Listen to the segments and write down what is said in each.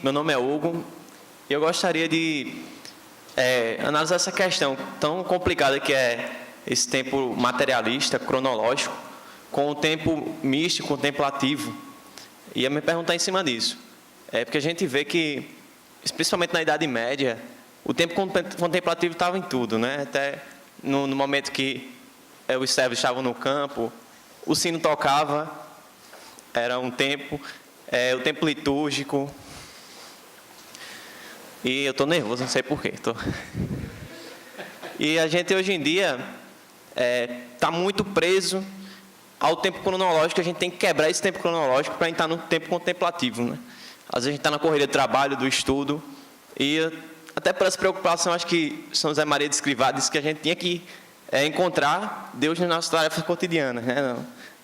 Meu nome é Hugo e eu gostaria de analisar essa questão tão complicada que é esse tempo materialista, cronológico, com o tempo místico, contemplativo. E eu me perguntar em cima disso. Porque a gente vê que, principalmente na Idade Média, o tempo contemplativo estava em tudo, né? Até no momento que os servos estavam no campo, o sino tocava, era um tempo, o tempo litúrgico. E eu estou nervoso, não sei porquê. E a gente hoje em dia está muito preso ao tempo cronológico. A gente tem que quebrar esse tempo cronológico para entrar no tempo contemplativo, né? Às vezes a gente está na correria do trabalho, do estudo, e até por essa preocupação, acho que São José Maria de Escrivá disse que a gente tinha que encontrar Deus nas nossas tarefas cotidianas, né?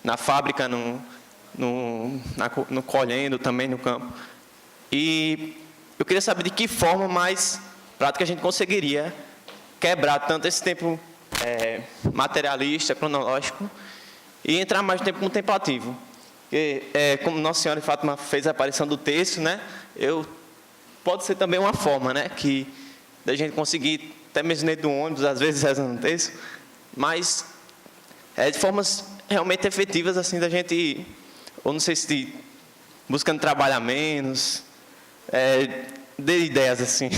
Na fábrica, no colhendo, também no campo. E eu queria saber de que forma mais prática a gente conseguiria quebrar tanto esse tempo materialista, cronológico, e entrar mais no tempo contemplativo. Porque, como Nossa Senhora de Fátima fez a aparição do terço, né? Pode ser também uma forma, né? Que da gente conseguir, até mesmo dentro do ônibus, às vezes rezando o terço, mas de formas realmente efetivas, assim, da gente, ou não sei se buscando trabalhar menos, de ideias assim.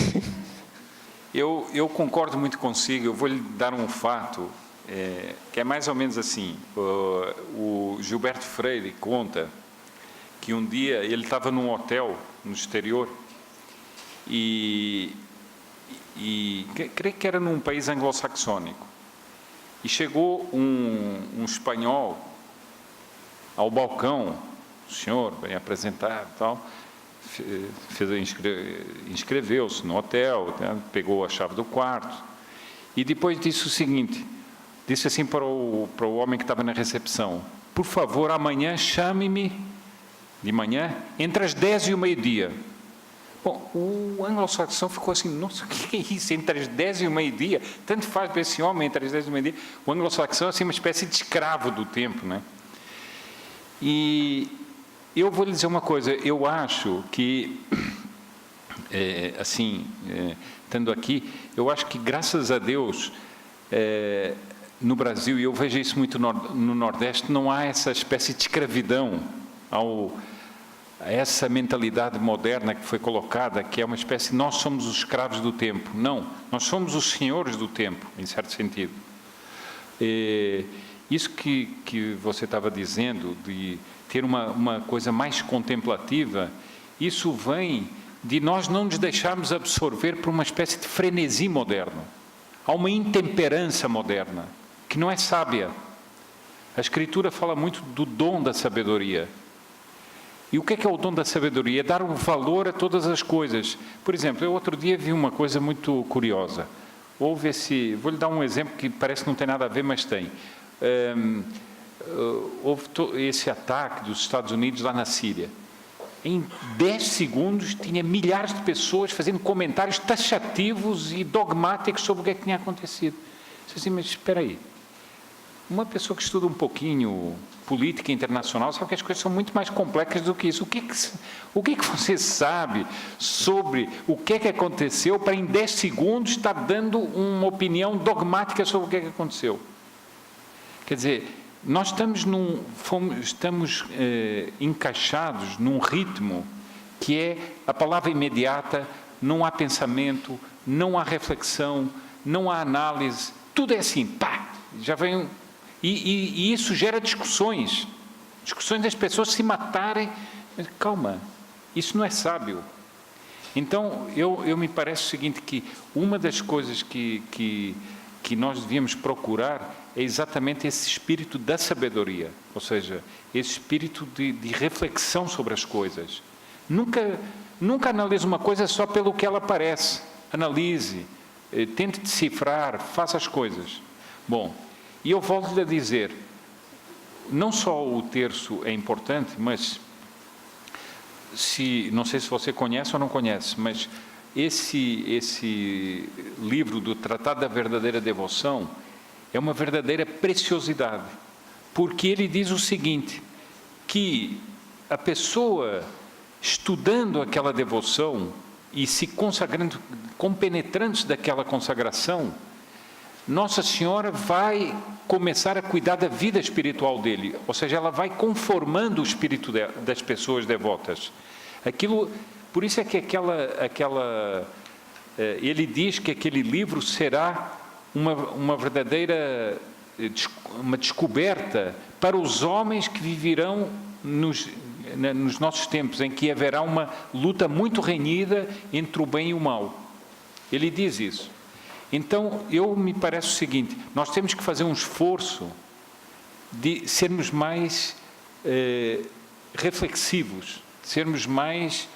Eu concordo muito consigo. Eu vou lhe dar um fato que é mais ou menos assim. O Gilberto Freire conta que um dia ele estava num hotel no exterior e creio que era num país anglo-saxônico, e chegou um espanhol ao balcão. O senhor bem apresentado e tal, inscreveu-se no hotel, né, pegou a chave do quarto, e depois disse o seguinte, disse assim para o homem que estava na recepção: por favor, amanhã chame-me de manhã entre as 10 e o meio-dia. Bom, o anglo-saxão ficou assim: nossa, o que é isso, entre as 10 e o meio-dia? Tanto faz para esse homem entre as 10 e o meio-dia. O anglo-saxão é assim uma espécie de escravo do tempo, né? E eu vou lhe dizer uma coisa: eu acho que, estando aqui, eu acho que, graças a Deus, no Brasil, e eu vejo isso muito no Nordeste, não há essa espécie de escravidão a essa mentalidade moderna que foi colocada, que é uma espécie, nós somos os escravos do tempo. Não, nós somos os senhores do tempo, em certo sentido. Isso que você estava dizendo, de ter uma coisa mais contemplativa, isso vem de nós não nos deixarmos absorver por uma espécie de frenesi moderno. Há uma intemperança moderna, que não é sábia. A Escritura fala muito do dom da sabedoria. E o que é o dom da sabedoria? É dar um valor a todas as coisas. Por exemplo, eu outro dia vi uma coisa muito curiosa. Vou lhe dar um exemplo que parece que não tem nada a ver, mas tem. Houve esse ataque dos Estados Unidos lá na Síria. Em 10 segundos tinha milhares de pessoas fazendo comentários taxativos e dogmáticos sobre o que é que tinha acontecido. Disse assim: mas espera aí, uma pessoa que estuda um pouquinho política internacional sabe que as coisas são muito mais complexas do que isso. O que é que você sabe sobre o que é que aconteceu para em 10 segundos estar dando uma opinião dogmática sobre o que é que aconteceu? Quer dizer, nós estamos encaixados num ritmo que é a palavra imediata, não há pensamento, não há reflexão, não há análise, tudo é assim, pá, já vem... E isso gera discussões das pessoas se matarem. Calma, isso não é sábio. Então, eu me parece o seguinte, que uma das coisas que nós devíamos procurar é exatamente esse espírito da sabedoria, ou seja, esse espírito de reflexão sobre as coisas. Nunca analise uma coisa só pelo que ela parece. Analise, tente decifrar, faça as coisas. Bom, e eu volto-lhe a dizer, não só o terço é importante, mas, não sei se você conhece ou não conhece, mas esse livro do Tratado da Verdadeira Devoção é uma verdadeira preciosidade, porque ele diz o seguinte, que a pessoa estudando aquela devoção e se consagrando, compenetrando-se daquela consagração, Nossa Senhora vai começar a cuidar da vida espiritual dele, ou seja, ela vai conformando o espírito das pessoas devotas. Aquilo, por isso é que ele diz que aquele livro será uma verdadeira uma descoberta para os homens que viverão nos nossos tempos, em que haverá uma luta muito renhida entre o bem e o mal. Ele diz isso. Então, me parece o seguinte, nós temos que fazer um esforço de sermos mais reflexivos, sermos mais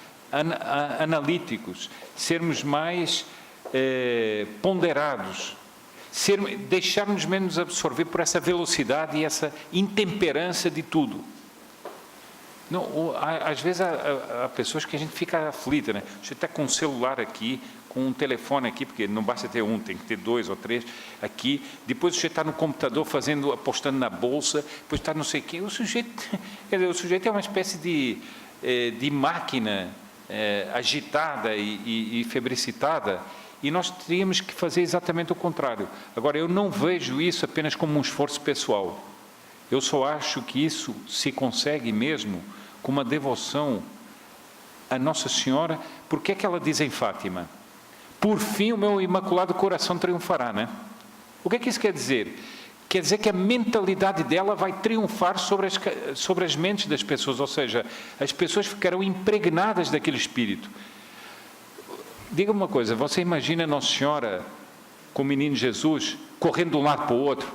analíticos, sermos mais ponderados, deixarmos menos absorver por essa velocidade e essa intemperança de tudo. Não, às vezes há pessoas que a gente fica aflita, né? Você está com um celular aqui, com um telefone aqui, porque não basta ter um, tem que ter 2 ou 3 aqui, depois você está no computador apostando na bolsa, depois está não sei o quê, o sujeito é uma espécie de máquina agitada e febricitada, e nós teríamos que fazer exatamente o contrário. Agora, eu não vejo isso apenas como um esforço pessoal, eu só acho que isso se consegue mesmo com uma devoção a Nossa Senhora. Porque é que ela diz em Fátima? Por fim o meu imaculado coração triunfará, né? O que é que isso quer dizer? Quer dizer que a mentalidade dela vai triunfar sobre as mentes das pessoas, ou seja, as pessoas ficarão impregnadas daquele espírito. Diga uma coisa, você imagina Nossa Senhora com o menino Jesus correndo de um lado para o outro?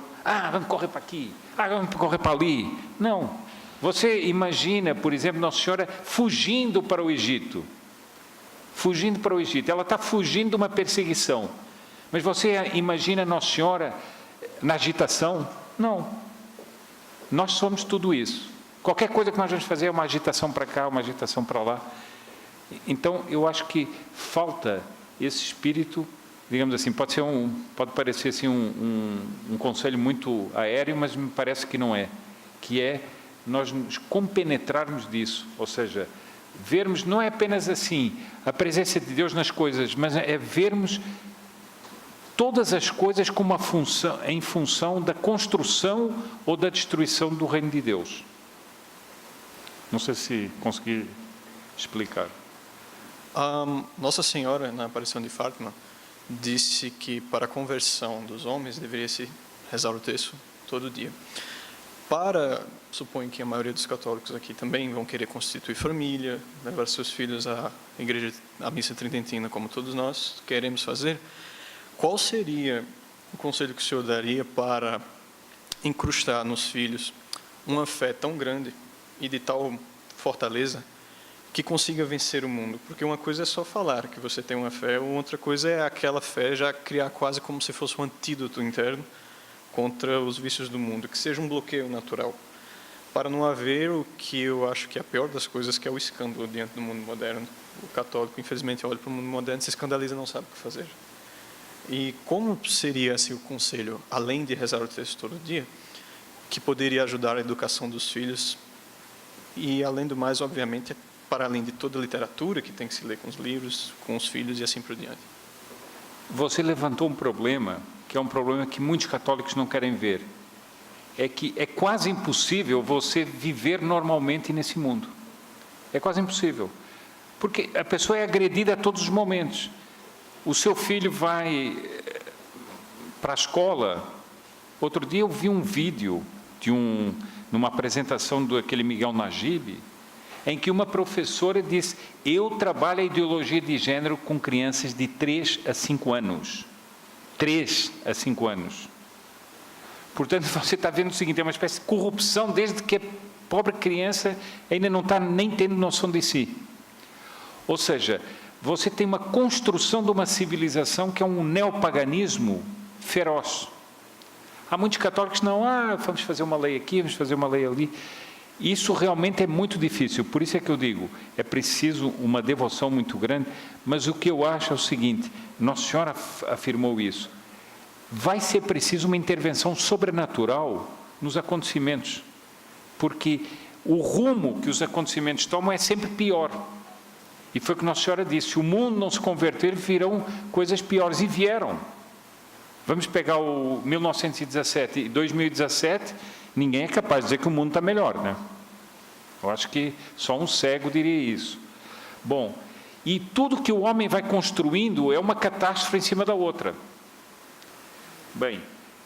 Vamos correr para aqui, vamos correr para ali. Não. Você imagina, por exemplo, Nossa Senhora fugindo para o Egito. Fugindo para o Egito. Ela está fugindo de uma perseguição. Mas você imagina Nossa Senhora na agitação? Não. Nós somos tudo isso. Qualquer coisa que nós vamos fazer é uma agitação para cá, uma agitação para lá. Então, eu acho que falta esse espírito, digamos assim, pode parecer assim um conselho muito aéreo, mas me parece que não é. Que é nós nos compenetrarmos disso, ou seja, vermos, não é apenas assim, a presença de Deus nas coisas, mas é vermos todas as coisas como em função da construção ou da destruição do reino de Deus. Não sei se consegui explicar. Nossa Senhora, na aparição de Fátima, disse que para a conversão dos homens deveria se rezar o terço todo dia. Suponho que a maioria dos católicos aqui também vão querer constituir família, levar seus filhos à igreja, à missa tridentina, como todos nós queremos fazer. Qual seria o conselho que o senhor daria para incrustar nos filhos uma fé tão grande e de tal fortaleza que consiga vencer o mundo? Porque uma coisa é só falar que você tem uma fé, outra coisa é aquela fé já criar quase como se fosse um antídoto interno contra os vícios do mundo, que seja um bloqueio natural, para não haver o que eu acho que é a pior das coisas, que é o escândalo diante do mundo moderno. O católico, infelizmente, olha para o mundo moderno, se escandaliza e não sabe o que fazer. E como seria assim, o conselho, além de rezar o texto todo dia, que poderia ajudar a educação dos filhos, e além do mais, obviamente, para além de toda a literatura que tem que se ler com os livros, com os filhos e assim por diante? Você levantou um problema, que é um problema que muitos católicos não querem ver. É que é quase impossível você viver normalmente nesse mundo. É quase impossível. Porque a pessoa é agredida a todos os momentos. O seu filho vai para a escola. Outro dia eu vi um vídeo numa apresentação daquele Miguel Najib, em que uma professora disse: eu trabalho a ideologia de gênero com crianças de 3 a 5 anos. 3 a 5 anos. Portanto, você está vendo o seguinte, é uma espécie de corrupção desde que a pobre criança ainda não está nem tendo noção de si. Ou seja, você tem uma construção de uma civilização que é um neopaganismo feroz. Há muitos católicos que não, vamos fazer uma lei aqui, vamos fazer uma lei ali. Isso realmente é muito difícil, por isso é que eu digo, é preciso uma devoção muito grande, mas o que eu acho é o seguinte, Nossa Senhora afirmou isso, vai ser preciso uma intervenção sobrenatural nos acontecimentos, porque o rumo que os acontecimentos tomam é sempre pior. E foi o que Nossa Senhora disse, se o mundo não se converter, virão coisas piores. E vieram. Vamos pegar o 1917 e 2017, ninguém é capaz de dizer que o mundo está melhor, né? Eu acho que só um cego diria isso. Bom, e tudo que o homem vai construindo é uma catástrofe em cima da outra. Bem,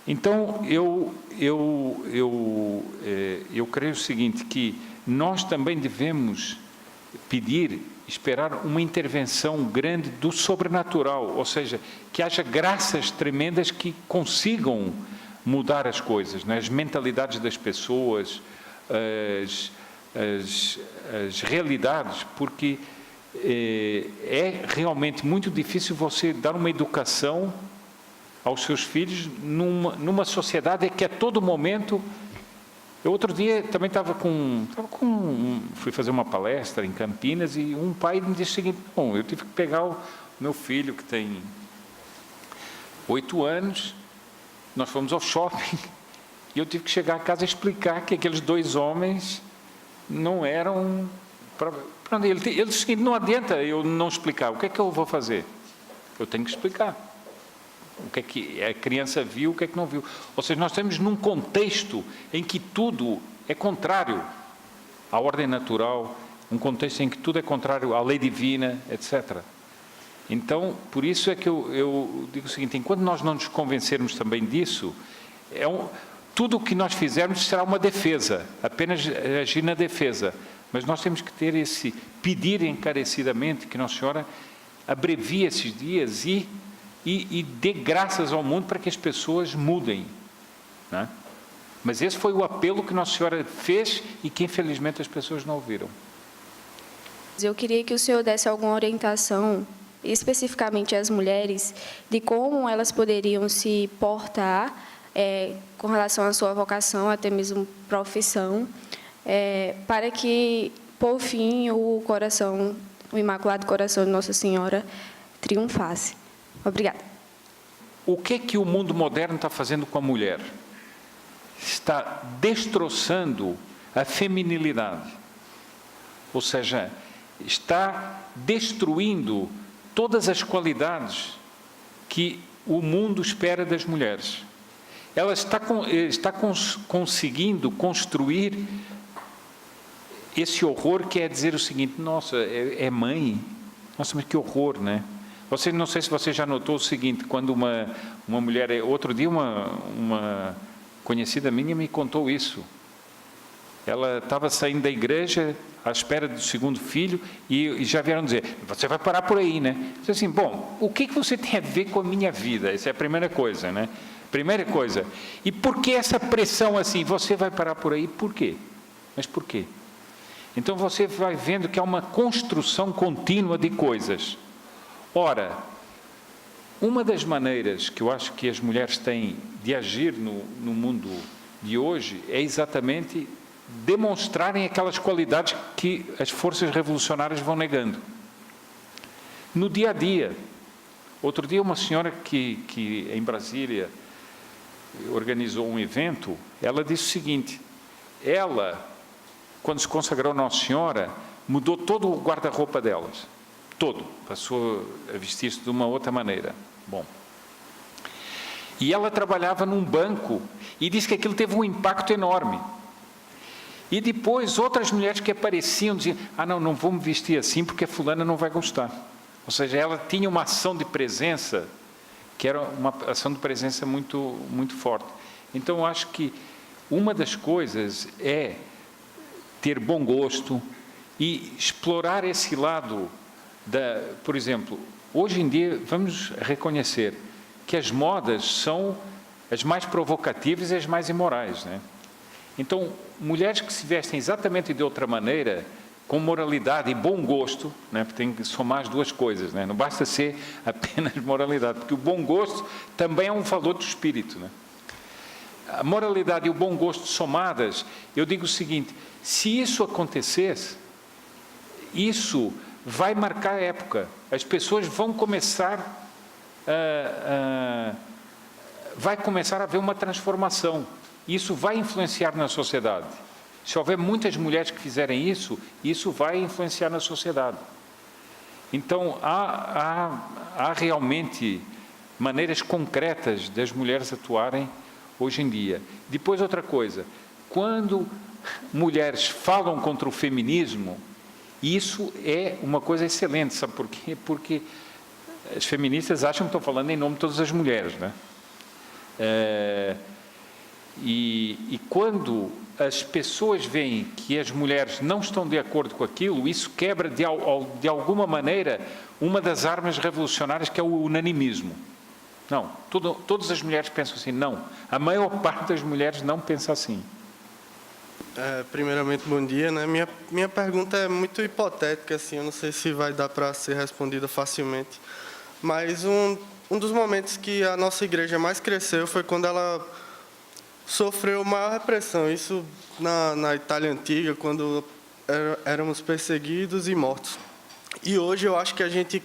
então eu creio o seguinte, que nós também devemos pedir, esperar uma intervenção grande do sobrenatural, ou seja, que haja graças tremendas que consigam mudar as coisas, né? As mentalidades das pessoas, as realidades, porque é realmente muito difícil você dar uma educação aos seus filhos numa sociedade que a todo momento... Eu outro dia também fui fazer uma palestra em Campinas e um pai me disse o seguinte, bom, eu tive que pegar o meu filho que tem 8 anos, nós fomos ao shopping e eu tive que chegar a casa e explicar que aqueles 2 homens não eram... Ele disse o seguinte, não adianta eu não explicar, o que é que eu vou fazer? Eu tenho que explicar. O que é que a criança viu, o que é que não viu. Ou seja, nós estamos num contexto em que tudo é contrário à ordem natural, um contexto em que tudo é contrário à lei divina, etc. Então, por isso é que eu digo o seguinte, enquanto nós não nos convencermos também disso, tudo o que nós fizermos será uma defesa, apenas agir na defesa. Mas nós temos que ter pedir encarecidamente que Nossa Senhora abrevie esses dias e dê graças ao mundo para que as pessoas mudem, né? Mas esse foi o apelo que Nossa Senhora fez e que infelizmente as pessoas não ouviram. Eu queria que o senhor desse alguma orientação, especificamente às mulheres, de como elas poderiam se portar com relação à sua vocação, até mesmo profissão, para que, por fim, o Imaculado Coração de Nossa Senhora triunfasse. Obrigada. O que o mundo moderno está fazendo com a mulher? Está destroçando a feminilidade. Ou seja, está destruindo todas as qualidades que o mundo espera das mulheres. Ela está conseguindo construir esse horror que é dizer o seguinte, nossa, é mãe? Nossa, mas que horror, né? Não sei se você já notou o seguinte, quando uma mulher... Outro dia, uma conhecida minha me contou isso. Ela estava saindo da igreja à espera do 2º filho e já vieram dizer, você vai parar por aí, né? Eu disse assim, bom, o que você tem a ver com a minha vida? Essa é a primeira coisa, né? Primeira coisa. E por que essa pressão assim? Você vai parar por aí, por quê? Mas por quê? Então você vai vendo que há uma construção contínua de coisas. Ora, uma das maneiras que eu acho que as mulheres têm de agir no mundo de hoje é exatamente demonstrarem aquelas qualidades que as forças revolucionárias vão negando. No dia a dia. Outro dia, uma senhora que em Brasília organizou um evento, ela disse o seguinte, ela, quando se consagrou a Nossa Senhora, mudou todo o guarda-roupa delas. Todo, passou a vestir-se de uma outra maneira. Bom. E ela trabalhava num banco e disse que aquilo teve um impacto enorme. E depois outras mulheres que apareciam diziam, não vou me vestir assim porque a fulana não vai gostar. Ou seja, ela tinha uma ação de presença, que era uma ação de presença muito, muito forte. Então, eu acho que uma das coisas é ter bom gosto e explorar esse lado por exemplo, hoje em dia, vamos reconhecer que as modas são as mais provocativas e as mais imorais, né? Então, mulheres que se vestem exatamente de outra maneira, com moralidade e bom gosto, né? Tem que somar as duas coisas, né? Não basta ser apenas moralidade, porque o bom gosto também é um valor do espírito, né? A moralidade e o bom gosto somadas, eu digo o seguinte, se isso acontecesse, isso vai marcar a época. As pessoas vão começar vai começar a haver uma transformação. Isso vai influenciar na sociedade. Se houver muitas mulheres que fizerem isso, isso vai influenciar na sociedade. Então, há realmente maneiras concretas das mulheres atuarem hoje em dia. Depois, outra coisa, quando mulheres falam contra o feminismo, isso é uma coisa excelente, sabe por quê? Porque as feministas acham que estão falando em nome de todas as mulheres, né? E quando as pessoas veem que as mulheres não estão de acordo com aquilo, isso quebra de alguma maneira uma das armas revolucionárias, que é o unanimismo. Não, todas as mulheres pensam assim. Não, a maior parte das mulheres não pensa assim. Primeiramente, bom dia, né? Minha pergunta é muito hipotética, assim, eu não sei se vai dar para ser respondida facilmente, mas um dos momentos que a nossa igreja mais cresceu foi quando ela sofreu maior repressão, isso na Itália Antiga, quando éramos perseguidos e mortos. E hoje eu acho que a gente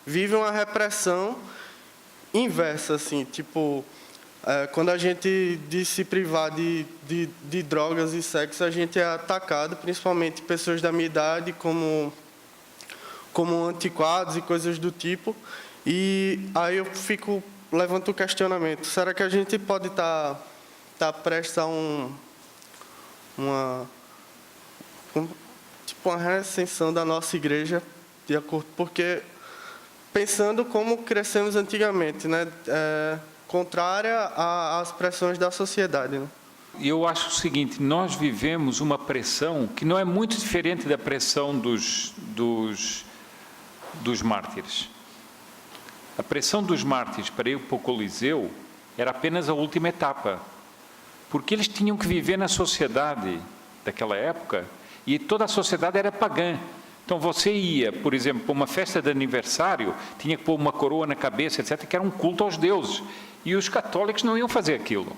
vive uma repressão inversa, assim, tipo, quando a gente se privar de drogas e sexo, a gente é atacado, principalmente pessoas da minha idade, como antiquados e coisas do tipo. E aí eu levanto o questionamento: será que a gente pode estar prestes a uma reascensão da nossa igreja, de acordo, porque pensando como crescemos antigamente, né, contrária às pressões da sociedade, né? Eu acho o seguinte: nós vivemos uma pressão que não é muito diferente da pressão dos mártires. A pressão dos mártires para ir para o Coliseu era apenas a última etapa, porque eles tinham que viver na sociedade daquela época, e toda a sociedade era pagã. Então você ia, por exemplo, para uma festa de aniversário, tinha que pôr uma coroa na cabeça, etc., que era um culto aos deuses, e os católicos não iam fazer aquilo,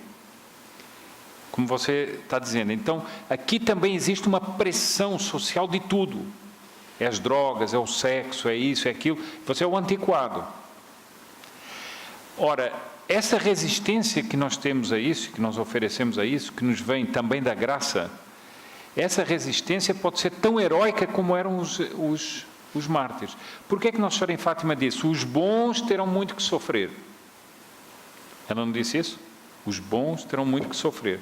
como você está dizendo. Então, aqui também existe uma pressão social de tudo. É as drogas, é o sexo, é isso, é aquilo. Você é o antiquado. Ora, essa resistência que nós temos a isso, que nós oferecemos a isso, que nos vem também da graça, essa resistência pode ser tão heróica como eram os mártires. Por que é que Nossa Senhora em Fátima disse: os bons terão muito que sofrer? Ela não disse isso? Os bons terão muito que sofrer.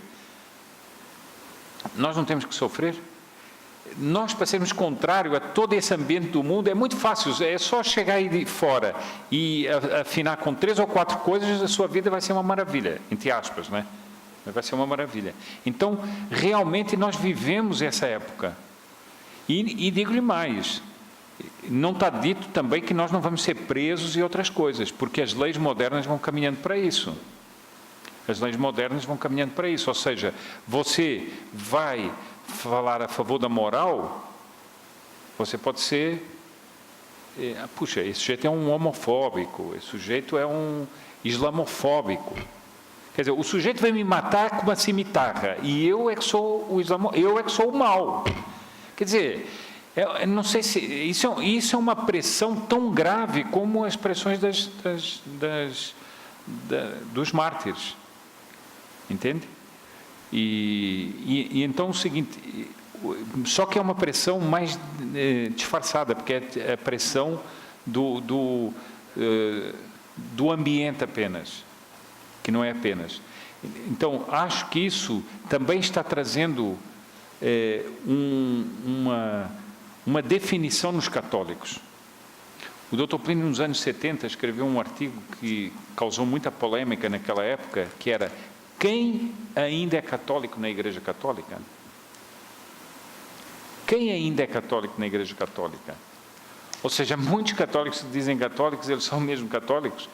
Nós não temos que sofrer? Nós, para sermos contrário a todo esse ambiente do mundo, é muito fácil, é só chegar aí de fora e afinar com 3 ou 4 coisas, a sua vida vai ser uma maravilha, entre aspas, né? Vai ser uma maravilha. Então, realmente, nós vivemos essa época. E digo-lhe mais, não está dito também que nós não vamos ser presos e outras coisas, porque as leis modernas vão caminhando para isso. As leis modernas vão caminhando para isso, ou seja, você vai falar a favor da moral, você pode ser, puxa, esse sujeito é um homofóbico, esse sujeito é um islamofóbico. Quer dizer, o sujeito vai me matar com uma cimitarra e eu é que sou o mal. Quer dizer, não sei se isso é uma pressão tão grave como as pressões dos mártires, entende? E então o seguinte, só que é uma pressão mais disfarçada, porque é a pressão do ambiente apenas, que não é apenas. Então, acho que isso também está trazendo uma definição nos católicos. O Dr. Plínio, nos anos 70, escreveu um artigo que causou muita polêmica naquela época, que era: quem ainda é católico na Igreja Católica? Quem ainda é católico na Igreja Católica? Ou seja, muitos católicos que dizem católicos, eles são mesmo católicos,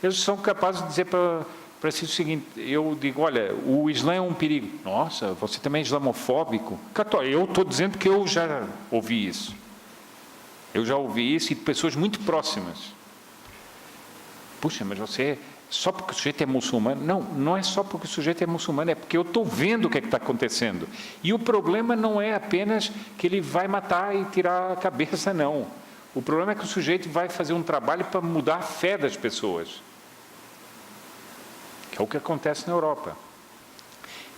eles são capazes de dizer para si o seguinte: eu digo, olha, o Islã é um perigo. Nossa, você também é islamofóbico? Eu estou dizendo que eu já ouvi isso. Eu já ouvi isso, e de pessoas muito próximas. Puxa, mas você, só porque o sujeito é muçulmano? Não, não é só porque o sujeito é muçulmano, é porque eu estou vendo o que é que está acontecendo. E o problema não é apenas que ele vai matar e tirar a cabeça, não. O problema é que o sujeito vai fazer um trabalho para mudar a fé das pessoas, que é o que acontece na Europa.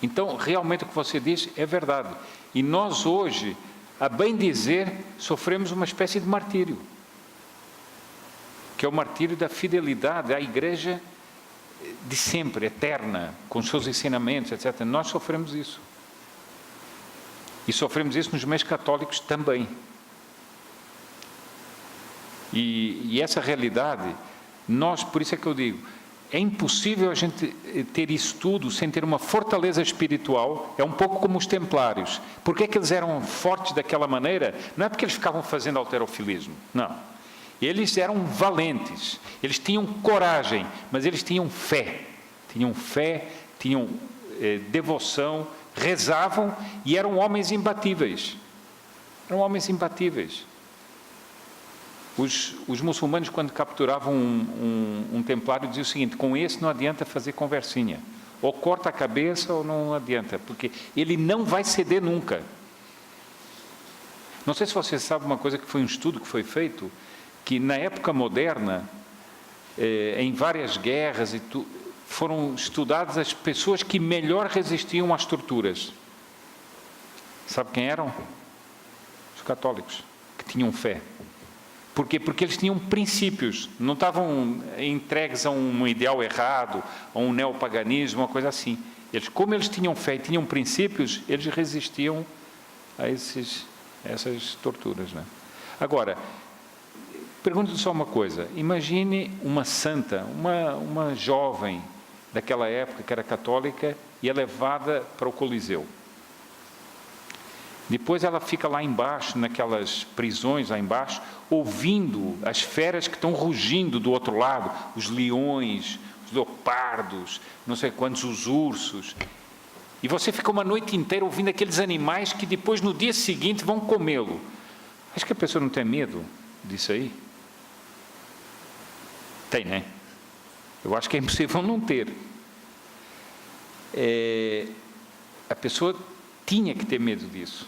Então, realmente o que você diz é verdade. E nós hoje, a bem dizer, sofremos uma espécie de martírio, que é o martírio da fidelidade à Igreja de sempre, eterna, com os seus ensinamentos, etc. Nós sofremos isso. E sofremos isso nos meios católicos também. E essa realidade, por isso é que eu digo, é impossível a gente ter isso tudo sem ter uma fortaleza espiritual. É um pouco como os templários. Por que é que eles eram fortes daquela maneira? Não é porque eles ficavam fazendo halterofilismo, não. Eles eram valentes, eles tinham coragem, mas eles tinham fé, tinham devoção, rezavam e eram homens imbatíveis. Os muçulmanos, quando capturavam um templário, diziam o seguinte: com esse não adianta fazer conversinha, ou corta a cabeça ou não adianta, porque ele não vai ceder nunca. Não sei se você sabe uma coisa, que foi um estudo que foi feito, que na época moderna, em várias guerras, foram estudadas as pessoas que melhor resistiam às torturas. Sabe quem eram? Os católicos, que tinham fé. Por quê? Porque eles tinham princípios, não estavam entregues a um ideal errado, a um neopaganismo, uma coisa assim. Como eles tinham fé e tinham princípios, eles resistiam a essas torturas, né? Agora, pergunto só uma coisa: imagine uma santa, uma jovem daquela época que era católica e é levada para o Coliseu. Depois ela fica lá embaixo, naquelas prisões lá embaixo, ouvindo as feras que estão rugindo do outro lado, os leões, os leopardos, não sei quantos, os ursos. E você fica uma noite inteira ouvindo aqueles animais que depois, no dia seguinte, vão comê-lo. Acho que a pessoa não tem medo disso aí? Tem, né? Eu acho que é impossível não ter. A pessoa tinha que ter medo disso.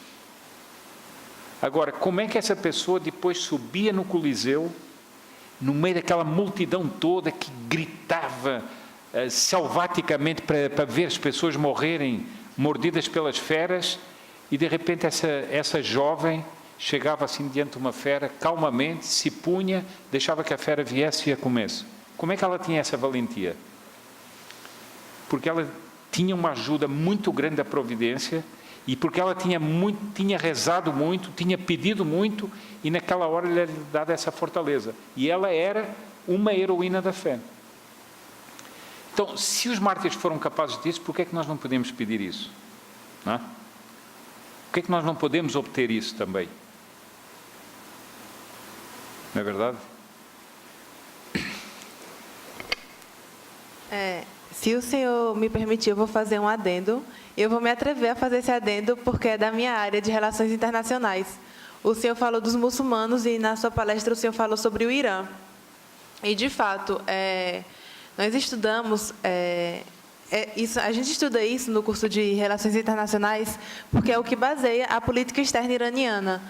Agora, como é que essa pessoa depois subia no Coliseu, no meio daquela multidão toda que gritava selvaticamente para ver as pessoas morrerem mordidas pelas feras, e de repente essa jovem chegava assim diante de uma fera, calmamente, se punha, deixava que a fera viesse e a comesse. Como é que ela tinha essa valentia? Porque ela tinha uma ajuda muito grande da providência, e porque ela tinha rezado muito, tinha pedido muito, e naquela hora lhe era dada essa fortaleza. E ela era uma heroína da fé. Então, se os mártires foram capazes disso, por que é que nós não podemos pedir isso? Não é? Por que é que nós não podemos obter isso também? Não é verdade? Se o senhor me permitir, eu vou fazer um adendo. Eu vou me atrever a fazer esse adendo porque é da minha área de relações internacionais. O senhor falou dos muçulmanos e, na sua palestra, o senhor falou sobre o Irã. E, de fato, nós estudamos... a gente estuda isso no curso de Relações Internacionais porque é o que baseia a política externa iraniana.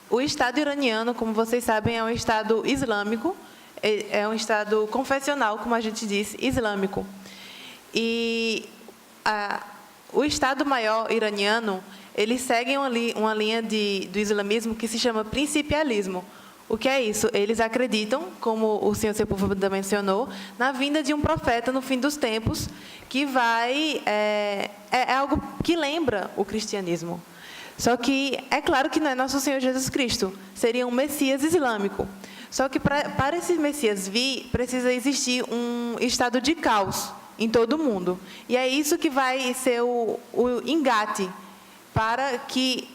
O Estado iraniano, como vocês sabem, é um Estado islâmico, é um Estado confessional, como a gente diz, islâmico. E o Estado-Maior iraniano, eles seguem uma linha do islamismo que se chama principialismo. O que é isso? Eles acreditam, como o senhor Sepúlveda mencionou, na vinda de um profeta no fim dos tempos, que vai... É algo que lembra o cristianismo. Só que é claro que não é nosso Senhor Jesus Cristo, seria um Messias islâmico. Só que para esse Messias vir, precisa existir um estado de caos em todo o mundo. E é isso que vai ser o engate para que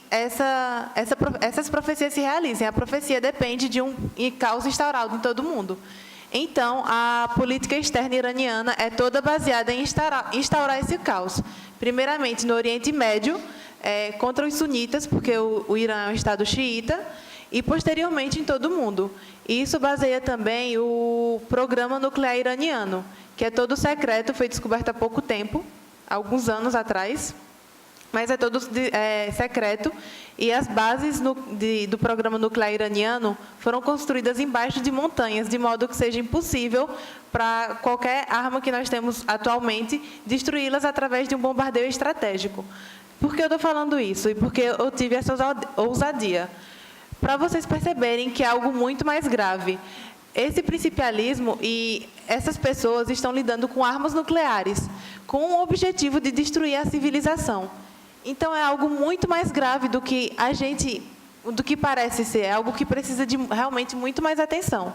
essas profecias se realizem. A profecia depende de um caos instaurado em todo o mundo. Então, a política externa iraniana é toda baseada em instaurar esse caos. Primeiramente, no Oriente Médio, contra os sunitas, porque o Irã é um Estado xiita, e, posteriormente, em todo o mundo. E isso baseia também o programa nuclear iraniano, que é todo secreto, foi descoberto há pouco tempo, alguns anos atrás, mas é todo secreto, e as bases do programa nuclear iraniano foram construídas embaixo de montanhas, de modo que seja impossível para qualquer arma que nós temos atualmente destruí-las através de um bombardeio estratégico. Por que eu estou falando isso? E porque eu tive essa ousadia? Para vocês perceberem que é algo muito mais grave. Esse principialismo e essas pessoas estão lidando com armas nucleares, com o objetivo de destruir a civilização. Então, é algo muito mais grave do que parece ser, é algo que precisa de realmente muito mais atenção.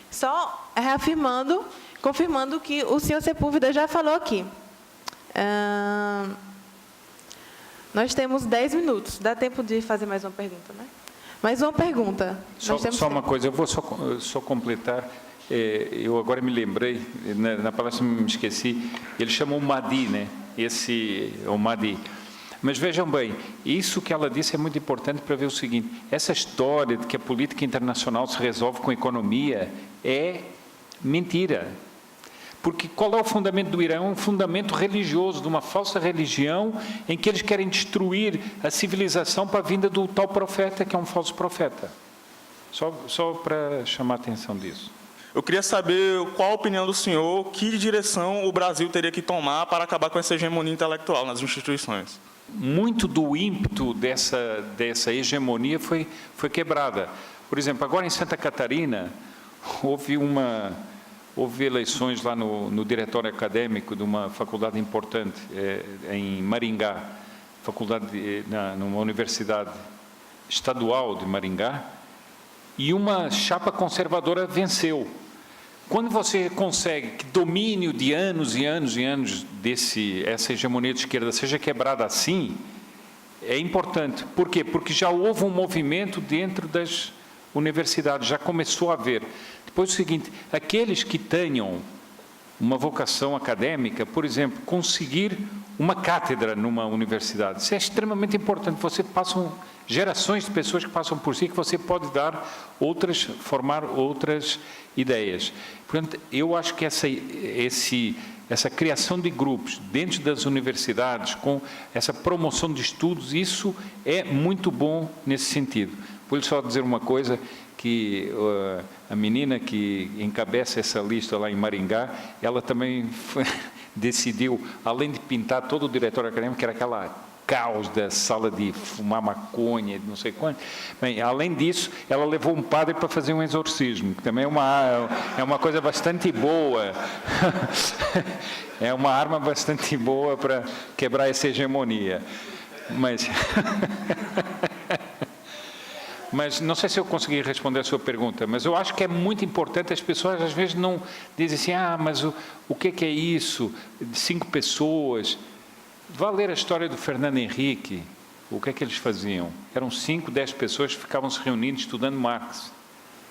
Só reafirmando, confirmando o que o senhor Sepúlveda já falou aqui. Nós temos 10 minutos. Dá tempo de fazer mais uma pergunta, né? Mais uma pergunta. Só uma coisa, eu vou só completar. Eu agora me lembrei, na palestra me esqueci, ele chamou o Mahdi, né? O Mahdi. Mas vejam bem, isso que ela disse é muito importante para ver o seguinte: essa história de que a política internacional se resolve com a economia é mentira. Porque qual é o fundamento do Irã? É um fundamento religioso, de uma falsa religião, em que eles querem destruir a civilização para a vinda do tal profeta, que é um falso profeta. Só para chamar a atenção disso. Eu queria saber qual a opinião do senhor, que direção o Brasil teria que tomar para acabar com essa hegemonia intelectual nas instituições. Muito do ímpeto dessa hegemonia foi quebrada. Por exemplo, agora em Santa Catarina, houve eleições lá no diretório acadêmico de uma faculdade importante, em Maringá, numa universidade estadual de Maringá, e uma chapa conservadora venceu. Quando você consegue que domínio de anos e anos e anos essa hegemonia de esquerda seja quebrada assim, é importante. Por quê? Porque já houve um movimento dentro das universidades, já começou a haver. Depois o seguinte, aqueles que tenham uma vocação acadêmica, por exemplo, conseguir uma cátedra numa universidade, isso é extremamente importante. Você passa gerações de pessoas que passam por si, que você pode formar outras ideias. Portanto, eu acho que essa criação de grupos dentro das universidades, com essa promoção de estudos, isso é muito bom nesse sentido. Vou só dizer uma coisa, que a menina que encabeça essa lista lá em Maringá, ela também decidiu, além de pintar todo o diretório acadêmico, que era aquela caos da sala de fumar maconha, não sei quanto. Bem, além disso, ela levou um padre para fazer um exorcismo, que também é uma coisa bastante boa. É uma arma bastante boa para quebrar essa hegemonia. Mas não sei se eu consegui responder a sua pergunta, mas eu acho que é muito importante. As pessoas às vezes não dizem assim, mas o que é isso? 5 pessoas. Vá ler a história do Fernando Henrique. O que é que eles faziam? Eram 5, 10 pessoas que ficavam se reunindo, estudando Marx.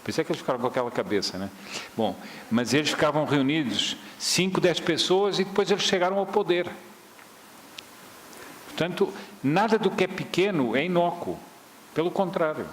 Por isso é que eles ficaram com aquela cabeça, né? Bom, mas eles ficavam reunidos, 5, 10 pessoas, e depois eles chegaram ao poder. Portanto, nada do que é pequeno é inócuo. Pelo contrário.